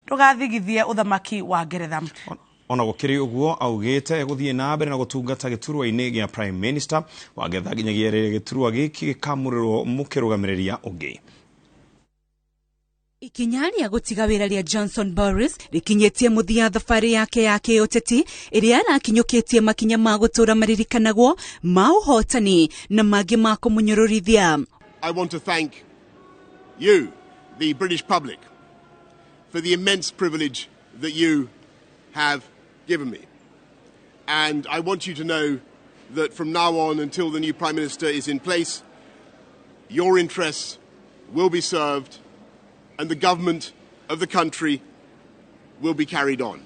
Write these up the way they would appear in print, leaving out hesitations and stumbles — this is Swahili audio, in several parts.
rugathigithie uthamaki wa Ngeretha. Ona gukiri uguo augite guthie na mbere na gutungata giturwa-ini gia Prime Minister wa Ngeretha ginyagia giturwa giki gikamurirwo mukirugamiriria ungi. Ikinya ria gutiga wira ria Johnson Boris rikinyetie muthia thabari yake ya kiuteti iria arakinyukitie makinya ma gutura maririkanagwo ma uhotani na magi ma kumunyururithia. I want to thank you, the British public, for the immense privilege that you have given me. And I want you to know that from now on until the new Prime Minister is in place, your interests will be served and the government of the country will be carried on.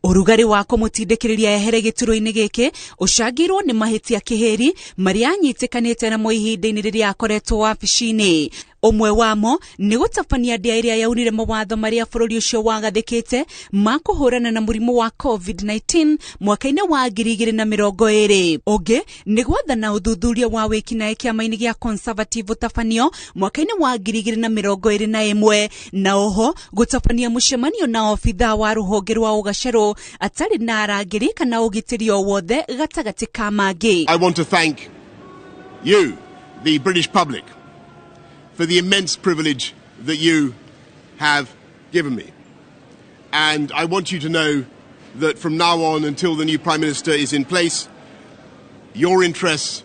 Urugari wa kumutindikiriria ehere gituro-ini giki ucangirwo ni mahitia kiheri maria anyitikanite na mo ihinda-ini riria akoretwo wabici-ini. Umwe wamo ni gutafania ndia iria yaunire mawatho maria bururi ucio wagathikite ma kuhurana na murimu wa COVID-19 mwaka-ini wa 2020. Ungi ni gwathana uthuthuria wa wikinae kiama-ini gia Conservative utafanio mwaka-ini wa 2021 na oho gutafania mucemanio na ofitha wa ruhonge rwa ugacero atari na arangiri kana ugitiri o wothe gatagati ka magi. I want to thank you, the British public, for the immense privilege that you have given me. And I want you to know that from now on until the new Prime Minister is in place, your interests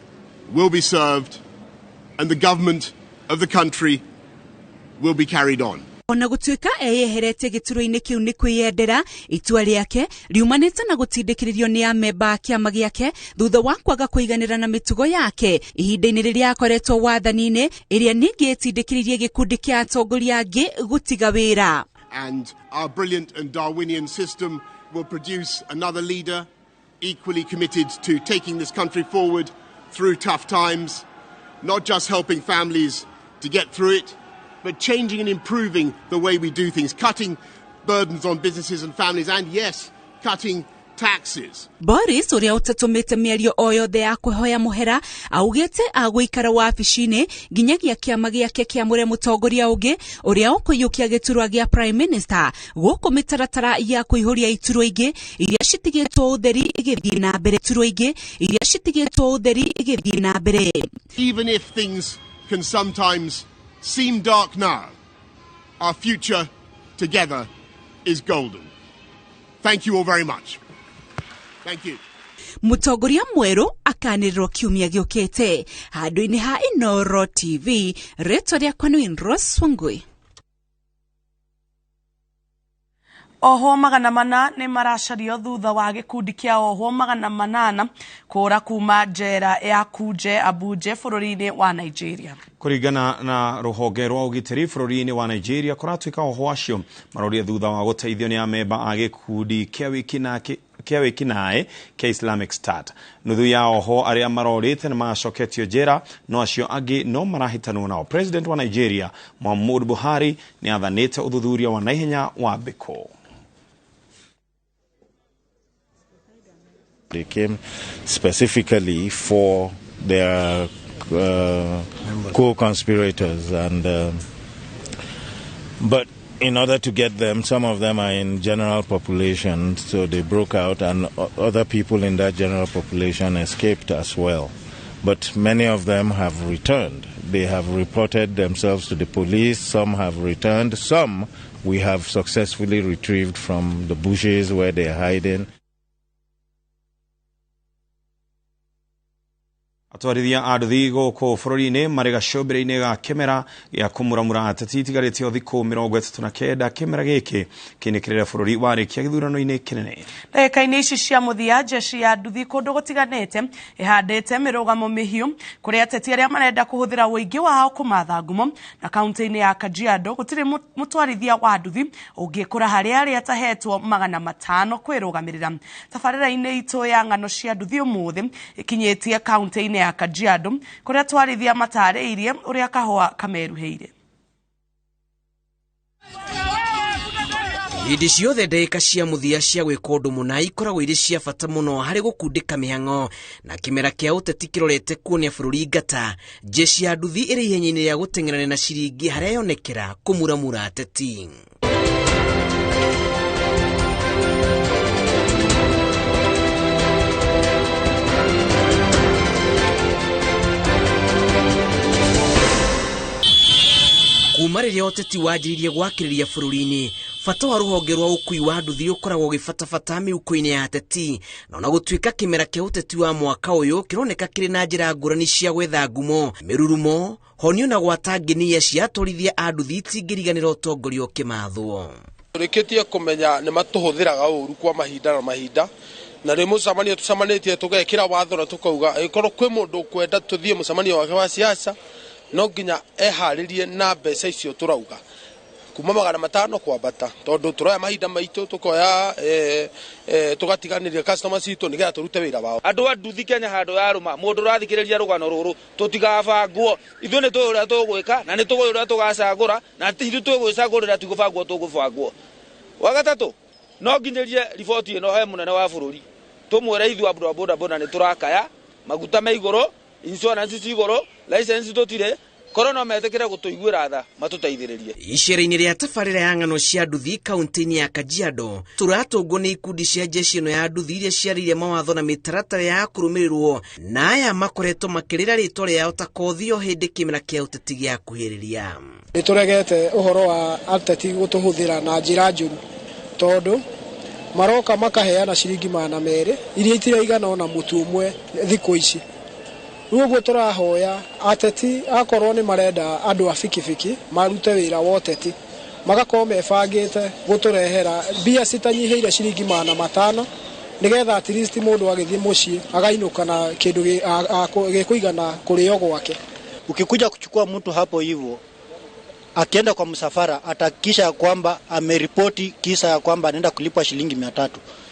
will be served and the government of the country will be carried on. Ona gutuika eyeherete gituro-ini kiu ni kwiyendera itua riake riumanite na gutindikiririo ni amemba kiama giake thutha wa kwaga kuiganira na mitugo yake ihinda-ini riria akoretwo wathani-ini iria ningi itindikiririe gikundi kia atongoria angi gutiga wira. And our brilliant and Darwinian system will produce another leader equally committed to taking this country forward through tough times, not just helping families to get through it, but changing and improving the way we do things, cutting burdens on businesses and families, and yes, cutting taxes. Boris uria utatumite miario o yothe ya kwehoya muhera augite aguikara wabici-ini ginyagia kiama giake kiamure mutongoria ungi uria ukuyukia giturwa gia Prime Minister guku mitaratara ya kuihuria iturwa ingi iria citigitwo utheri igithie na mbere iturwa ingi iria citigitwo utheri igithie na mbere. Even if things can sometimes seem dark now, our future together is golden. Thank you all very much. Thank you. Mutongoria mweru akanirwo kiumia giukite handu-ini ha Inooro TV retwa riakwa ni Rose Wangui. Oho magana mana ni maracario thutha wa gikundi kia oho magana manana kura kuma njera ya Kuje Abuje bururi-ini wa Nigeria. Kuringana na ruhonge rwa ugitiri bururi-ini wa Nigeria kuratuika oho acio maroria thutha wa guteithio ni amemba a gikundi kia wikinae kia Islamic State. Nuthu ya oho aria marorite na macoketio njera no acio angi no marahitanwo nao. President wa Nigeria Muhammadu Buhari ni athanite uthuthuria wa naihenya wa biko. They came specifically for their co-conspirators, and but in order to get them, some of them are in general population, so they broke out, and other people in that general population escaped as well. But many of them have returned. They have reported themselves to the police. Some have returned. Some we have successfully retrieved from the bushes where they are hiding. Atwarithia anduthi guku bururi-ini mariga cubire-ini ga kimera ya kumuramura ateti itigaritio thiku 39 kimera giki kinikirira bururi warikia githurano-ini kinene. Ndagika-ini ici cia muthia jeshi ya nduthi kundu gutiganite ihandite mirugamo mihiu kuria ateti aria marenda kuhuthira uingi wao kumatha ngumo na kaunti-ini ya Kajiado gutiri mutwarithia wa nduthi ungikura haria aria atahetwo 500 kwirugamirira. Tabarira-ini itu ya ngano cia nduthi umuthi ikinyetie kaunti-ini ya Kajiado kuria twarithia matariirie uria kahua kameruheire. Hindi ciothe ndagika cia muthia cia gwika undu muna ikoragwo iri cia bata muno hari gukundika mihango na kimera kia uteti kirorete kuonia bururi ngata jeshi ya nduthi iri ihenya-ini ria guteng'erana na ciringi haria yonekera kumuramura ateti. rĩrĩa ũteti wanjĩrĩirie gwakĩrĩria bũrũri-inĩ, bata wa rũhonge rwa ũkui wa nduthi ũkoragwo ũgĩbatabata mĩhuko-inĩ ya ateti, na ona gũtuĩka kĩmera kĩa ũteti wa mwaka ũyũ kĩroneka kĩrĩ na njĩra ngũrani cia gwetha ngumo, mĩrurumo, honio na gwata ngĩnia cia atwarithia a nduthi itingĩriganĩra ũtongoria ũkĩmathwo. Tũrĩkĩtie kũmenya nĩ matũhũthĩraga ũru kwa mahinda na mahinda, na rĩ mũcemanio tũcemanĩtie tũgekĩra watho na tũkauga ĩkorwo kwĩ mũndũ kwenda tũthiĩ mũcemanio wake wa siasa no nginya eharĩrie na mbeca icio tũrauga kuma 500 kwambata, tondũ tũroya mahinda maitũ tũkoya tũgatiganĩria customer citũ nĩgetha tũrute wĩra wao. Andũ a nduthi Kenya handũ ya rũma mũndũ ũrathikĩrĩria rũgano rũrũ tũtigabangwo, ithuĩ nĩ tũĩ ũrĩa tũgwĩka na nĩ tũĩ ũrĩa tũgacagũra na ithuĩ tũgwĩcagũrĩra tigũbangwo tũgũbangwo. Wagatatũ no nginyĩrie riboti ĩno he mũnene wa bũrũri tũmwĩre ithuĩ andũ a bodaboda nĩ tũrakaya maguta me igũrũ, insurance ci igũrũ, license tũtirĩ, korona metĩkĩra gũtũiguĩra tha matũteithĩrĩrie. Icera-inĩ rĩa tabarĩra ya ng'ano cia nduthi kaunti-inĩ ya Kajiado, tũratũngwo nĩ ikundi cia jeshi ĩno ya nduthi iria ciarĩire mawatho na mĩtaratara ya kũrũmĩrĩrwo, na aya makoretwo makĩrĩra rĩtwa rĩao ta kothi o hĩndĩ kĩmera kĩa ũteti gĩa kuhĩrĩria. Nĩ tũregete ũhoro wa ateti gũtũhũthĩra na njĩra njũru, tondũ maroka makaheana ciringi 200 iria itiraigana ona mũtu ũmwe thikũ ici. Rũguo tũrahoya ateti akorwo nĩ marenda andũ a bikibiki marute wĩra wa ũteti, magakorwo mebangĩte gũtũrehera mbia citanyihĩire ciringi 500 nĩgetha at least mũndũ agĩthiĩ mũciĩ againũka na kĩndũ gĩkũigana kũrĩo gwake. Ukikuja kuchukua mtu hapo hivyo akienda kwa msafara atakisha kwamba ameripoti kisa ya kwamba anaenda kulipwa shilingi 300.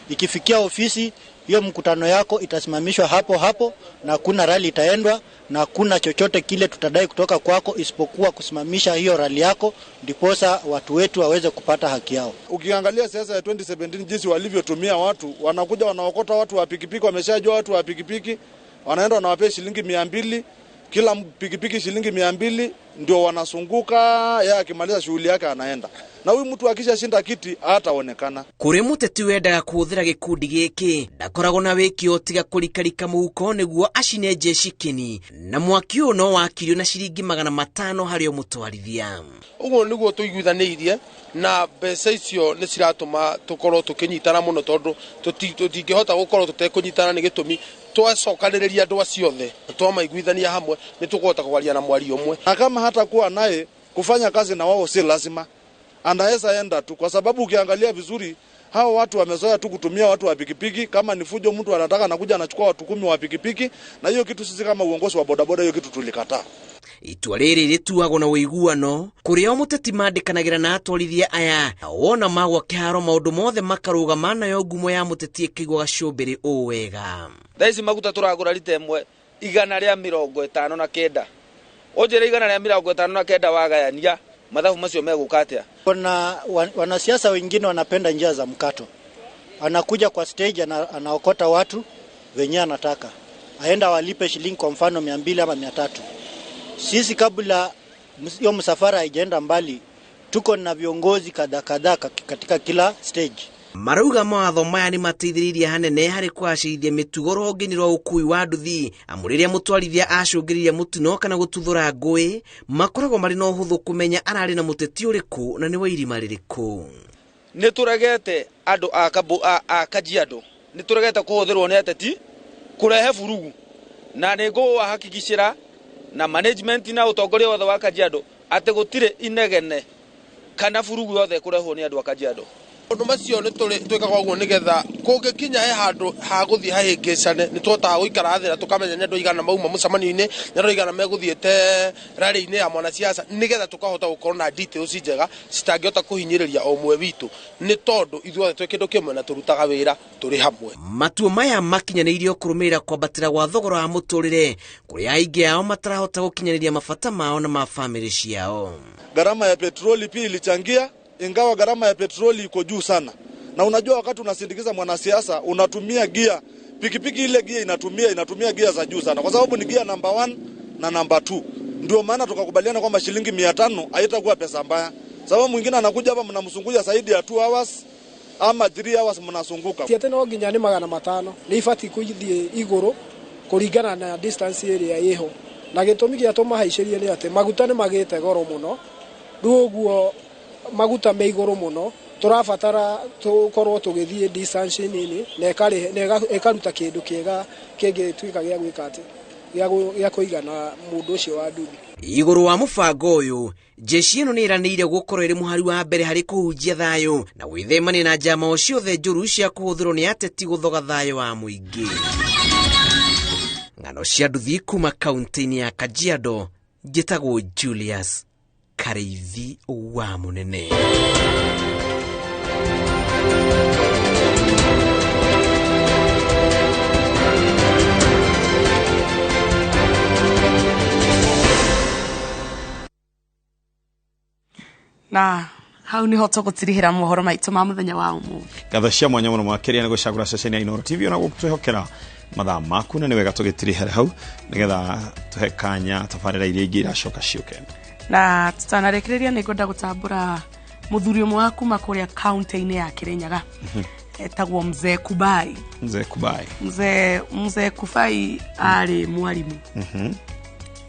Ikifikia ofisi hiyo mkutano yako itasimamishwa hapo hapo na kuna rally itaendwa na kuna chochote kile tutadai kutoka kwako isipokuwa kusimamisha hiyo rally yako ndiposa watu wetu waweze kupata haki yao. Ukiangalia siasa ya 2017 jinsi walivyotumia watu, wanakuja wanaokota watu wa pikipiki, wameshajua watu wa pikipiki, wanaenda wanawapea shilingi 200, kila pikipiki shilingi 200 ndio wanasunguka, yeye akimaliza shughuli yake anaenda. Na huyu mtu akishashinda kiti hataonekana. Kũrĩ mũteti wendaga kũhũthĩra gĩkundi gĩkĩ ndakoragwo na wĩkio tiga kũrikarika mũhuko nĩguo acine jeshi kĩni, na mwaki ũyũ no wakirio na ciringi 500 harĩ o mũtwarithia. Ũguo nĩguo tũiguithanĩirie na mbeca icio nĩ ciratũma tũkorwo tũkĩnyitana mũno, tondũ tũtingĩhota gũkorwo tũtekũnyitana nĩ gĩtũmi twacokanĩrĩria andũ acio othe twamaiguithania hamwe nĩ tũkũhota kũaria na mwari ũmwe. Na kama hata kuwa naye kufanya kazi na wao si lazima, anaweza enda tu, kwa sababu ukiangalia vizuri hao watu wamezoea tu kutumia watu wa pikipiki. Kama ni fujo mtu anataka anakuja anachukua watu 10 wa pikipiki, na hiyo kitu sisi kama uongozi wa bodaboda hiyo kitu tulikataa. Itua rĩrĩ rĩtuagwo na ũiguano kũrĩa o mũteti mandĩkanagĩra na atwarithia aya, wona magwa kĩharo maũndũ mothe makarũgama nayo ngumo ya mũteti ĩkĩigwo gacũmbĩrĩ o wega. Thaa ici maguta tũragũra rita ĩmwe 159, ũnjĩre 159 wagayania mathabu macio megũka atĩa? Kuna wanasiasa wengine wanapenda njia za mkato. Anakuja kwa stage anaokota watu wenye anataka. Aenda walipe shilingi kwa mfano 200 ama 300. Sisi kabla hiyo msafara haijaenda mbali tuko na viongozi kadhaa katika kila stage. Marauga mawatho maya nĩ mateithĩrĩirie hanene harĩ kwagacĩrithia mĩtugo rũhonge-inĩ rwa ũkui wa nduthi, amu rĩrĩa mũtwarithia acũngĩrĩria mũtino kana gũtuthũra ngũĩ makoragwo marĩ na ũhũthũ kũmenya ararĩ na mũteti ũrĩkũ na nĩ wa irima rĩrĩkũ. Nĩ tũregete andũ a Kajiado, nĩ tũregete kũhũthĩrwo nĩ ateti kũrehe furugu, na nĩ ngũwahakikishĩra na management na ũtongoria wothe wa Kajiado atĩ gũtirĩ inegene kana furugu yothe kũrehwo nĩ andũ a Kajiado. Ũndũ macio nĩ twĩkaga ũguo nĩgetha kũngĩkinya he handũ ha gũthiĩ hahĩngĩcane nĩ tũhotaga gũikara thĩ na tũkamenya nĩ andũ aigana mauma mũcemanio-inĩ, nĩ andũ aigana megũthiĩte rally-inĩ ya mwanasiasa, nĩgetha tũkahota gũkorwo na details njega citangĩhota kũhinyĩrĩria o ũmwe witũ, nĩ tondũ ithuothe twĩ kĩndũ kĩmwe na tũrutaga wĩra tũrĩ hamwe. Matua maya makinyanĩirio kũrũmĩrĩra kwambatĩra gwa thogora wa mũtũrĩre kũrĩa aingĩ ao matarahota gũkinyanĩria mabata mao na ma family ciao. Gharama ya petroli pia ilichangia, ingawa gharama ya petroli iko juu sana. Na unajua wakati unasindikiza mwanasiasa unatumia gia, pikipiki ile gia inatumia gia za juu sana, kwa sababu ni gia number 1 na number 2. Ndio maana tukakubaliana kwamba shilingi 500 haitakuwa pesa mbaya. Sababu mwingine anakuja hapa mnamsunguja zaidi ya 2 hours ama 3 hours mnasunguka. Tiate no nginya ni 500 ni ibati kuithie iguru kuringana na distance area yeho. Na gĩtũmi gĩa tũma haicĩrie nĩ atĩ maguta nĩ magĩte goro mũno, ruguo maguta me iguru muno turabatara tukorwo tugithie distance nini na ekaruta kindu kiega kingi twika gya gwika ati gya kuigana mundu ucio wa nduthi. Iguru wa mubango uyu jeshi ino ni iranire gukorwo iri muhari wa mbere hari kuhunjia thayo na gwithemania na njama ciothe njuru cia kuhuthirwo ni ateti guthoga thayo wa muingi. Ng'ano cia nduthi kuma kaunti-ini ya Kajiado, njitagwo Julius Kareithi wa Munene. Na hau niho tugutirihira mohoro maitu ma muthenya wa umuthi. Gatho cia mwanya muno mwakiria ni gucagura ceceni ya Inooro TV ona gutwihokera mathaa maku na ni wega tugitirihira hau nigetha tuhe kanya tabarira iria ingi iracoka ciuke. Na tutanarekereria ni ngwenda gutambura muthuri umwe wa kuma kuria kaunti-ini ya Kirinyaga. Etagwo Mzee Kubai. Mzee Kubai ari mwalimu.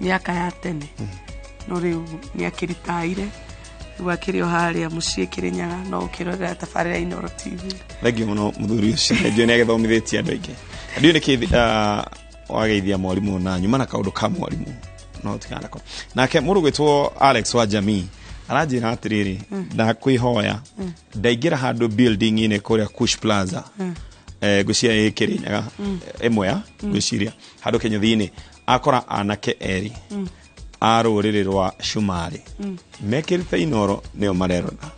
Miaka ya tene. No riu ni akiritaire. Wakirio haria mucii Kirinyaga no kirorera tabarira Inooro TV. Thengio muno muthuri ucio ndio ni agethomithitie andu aingi. Ndio ni ki wageithia mwalimu na nyuma na kaundu ka mwalimu no tikana ko. Nake muru gwitwo Alex wa Jamii aranjira atiriri na kwihoya ndaingira handu building ine kuria Kush Plaza gucia Kirinyaga emwe ya guciria handu Kenyuthini akora anake eri aruriri rwa Shumari mekirite Inooro neo marerona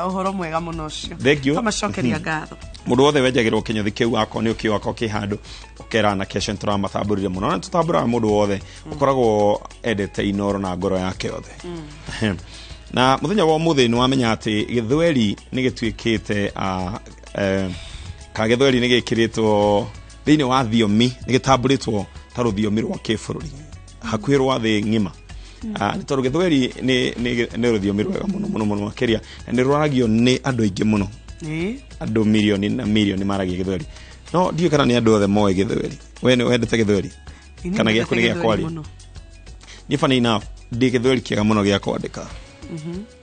uhoro mwega muno ucio amacokeria ngatho mundu wothe wenjagirwo Kinyuthi kiu ako ni ukio ako kihandu ukera na kesho turamathamburire muno na tutambura mundu wothe ukoragwo edete Inooro na ngoro yake yothe na muthenya wa umuthi ni wamenya ati githweri ni gitwikite ka githweri ni gikiritwo thiini wa thiomi ni gitamburitwo ta ruthiomi rwa kibururi hakuhĩ rwa thĩ ng'ima nĩ tondũ gĩthweri nĩ rũthiomi rwega mũno makeria na nĩ rwaragio nĩ andũ aingĩ mũno andũ milioni na milioni maragia gĩthweri no ndiũ kana nĩ andũ othe moĩ gĩthweri we nĩ wendete gĩthweri kana gĩaku nĩ gĩa kwaria niĩ funny enough ndĩ gĩthweri kĩega mũno gĩa kwandĩka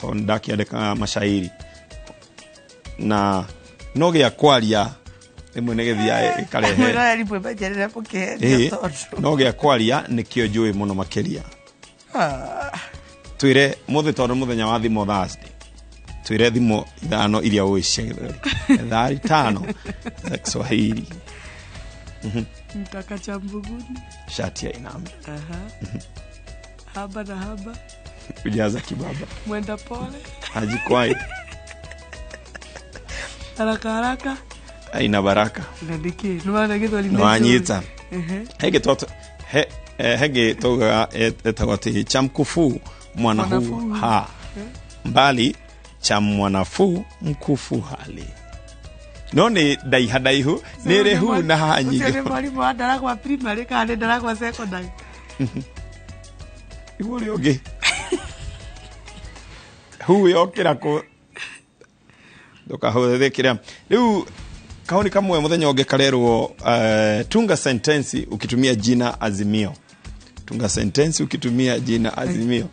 tondũ ndakĩandĩka mashairi na no gĩa kwaria imwe negethia ikarehe mwira lipo bajerera poke no gya kwaria nikio njui muno makeria twire muthe tondu muthenya wa thimo Thursday twire thimo ithano iria uicia thari tano za Kiswahili mtaka chambuguni shati ya iname haba na haba kujaza kibaba mwenda pole hajikwai haraka aina baraka ndiki nwana githwali no anyita hege toto hege toga etagoti chamkufu mwanafu ha mbali cha mwanafu mkufu hali none daihadaihu nerehu na hanyi ni mwalimu wa daraka wa primary kana daraka wa secondary iguri oge hu yokira ko doka hothekira riu kaoni kamwe muthenya onge karerwo tunga sentence ukitumia jina Azimio. Tunga sentence ukitumia jina Azimio.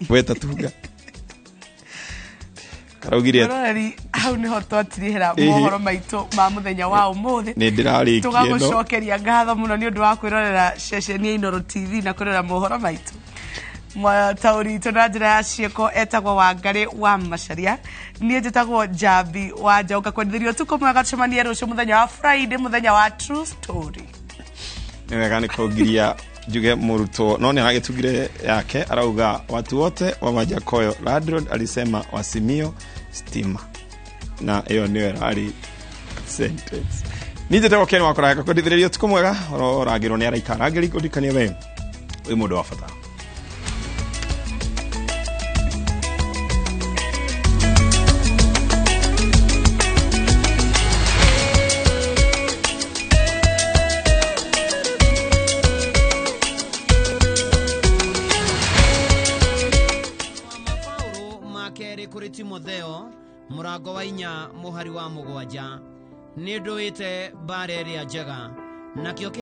Weta tunga. Karaugiria. Rorari hau ni hotwatirihira mohoro maitu ma muthenya wa umuthi. Ni ndirari kieno. Tugagucokeria ngatho muno ni undu wa kwirorera ceceni ya Inooro TV na kwirora mohoro maitu. Tauri tunajira ya cieko etagwo Wangari wa Macharia nie njitagwo Jambi wa Njoka kwendithio tuko mwega tucemanie rucio muthenya wa Friday muthenya wa True Story ni wega ni kugiria njuge muruto no ni aragitugire yake arauga watu wote wa Majakoyo Ladroad alisema wasimio stima na hiyo ndio rari sentence nije tawo kenu wakora kwendithio tuko mwega oragirwo ni araikara agiri kudikania we uyu mundu wa fata Timotheo murango wa 4 muhari wa 7 ni nduite bare ria njega nakio